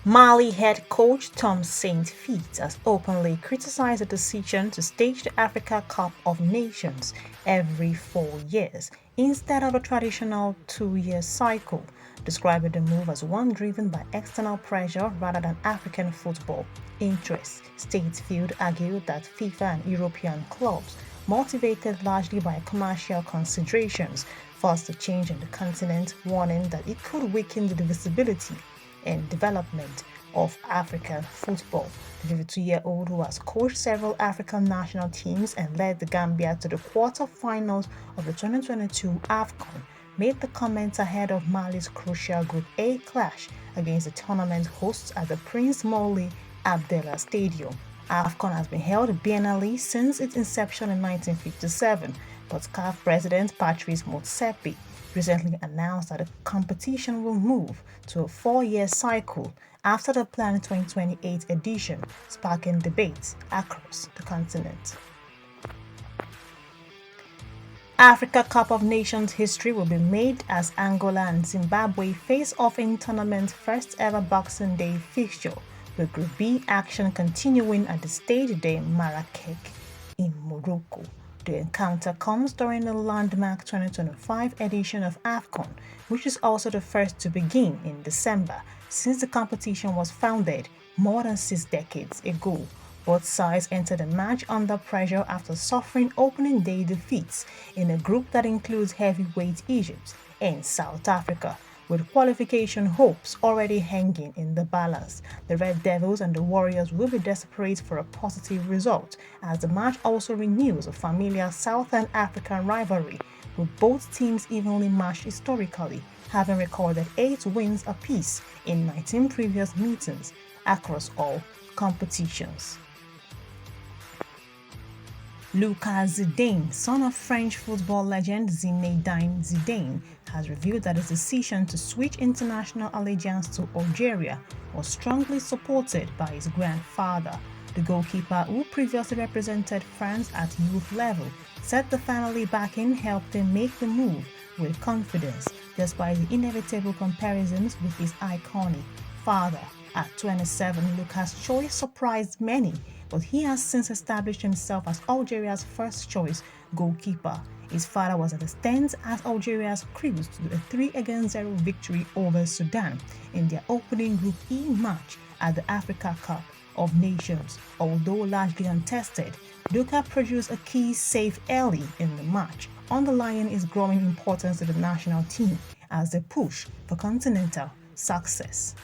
Mali head coach Tom Saintfiet has openly criticized the decision to stage the Africa Cup of Nations every 4 years instead of a traditional 2-year cycle, describing the move as one driven by external pressure rather than African football interests. Saintfiet argued that FIFA and European clubs, motivated largely by commercial considerations, forced a change in the continent, warning that it could weaken the visibility and development of African football. The 52-year-old, who has coached several African national teams and led the Gambia to the quarter-finals of the 2022 AFCON, made the comments ahead of Mali's crucial Group A clash against the tournament hosts at the Prince Moulay Abdellah Stadium. AFCON has been held biennially since its inception in 1957, but CAF President Patrice Motsepe recently announced that the competition will move to a 4-year cycle after the planned 2028 edition, sparking debates across the continent. Africa Cup of Nations history will be made as Angola and Zimbabwe face off in tournament's first ever Boxing Day fixture, with Group B action continuing at the Stade de Marrakech in Morocco. The encounter comes during the landmark 2025 edition of AFCON, which is also the first to begin in December since the competition was founded more than 6 decades ago. Both sides entered the match under pressure after suffering opening day defeats in a group that includes heavyweight Egypt and South Africa, with qualification hopes already hanging in the balance. The Red Devils and the Warriors will be desperate for a positive result, as the match also renews a familiar Southern African rivalry, with both teams evenly matched historically, having recorded 8 wins apiece in 19 previous meetings across all competitions. Lucas Zidane, son of French football legend Zinedine Zidane, has revealed that his decision to switch international allegiance to Algeria was strongly supported by his grandfather. The goalkeeper, who previously represented France at youth level, said the family backing helped him make the move with confidence, despite the inevitable comparisons with his iconic father. At 27, Lucas' choice surprised many, but he has since established himself as Algeria's first-choice goalkeeper. His father was at the stands as Algeria's cruised to a 3-0 victory over Sudan in their opening Group E match at the Africa Cup of Nations. Although largely untested, Lucas produced a key save early in the match, underlying his growing importance to the national team as they push for continental success.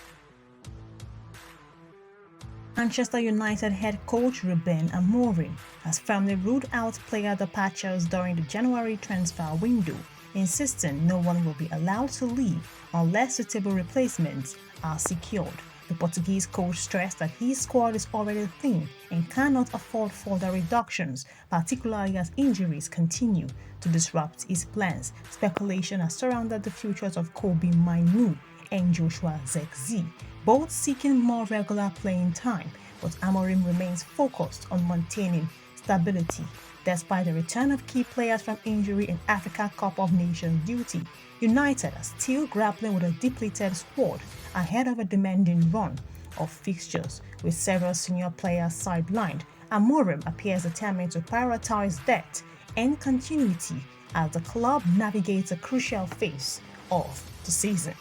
Manchester United head coach Ruben Amorim has firmly ruled out player departures during the January transfer window, insisting no one will be allowed to leave unless suitable replacements are secured. The Portuguese coach stressed that his squad is already thin and cannot afford further reductions, particularly as injuries continue to disrupt his plans. Speculation has surrounded the futures of Kobbie Mainoo and Joshua Zirkzee, both seeking more regular playing time, but Amorim remains focused on maintaining stability. Despite the return of key players from injury in Africa Cup of Nations duty, United are still grappling with a depleted squad ahead of a demanding run of fixtures. With several senior players sidelined, Amorim appears determined to prioritize depth and continuity as the club navigates a crucial phase of the season.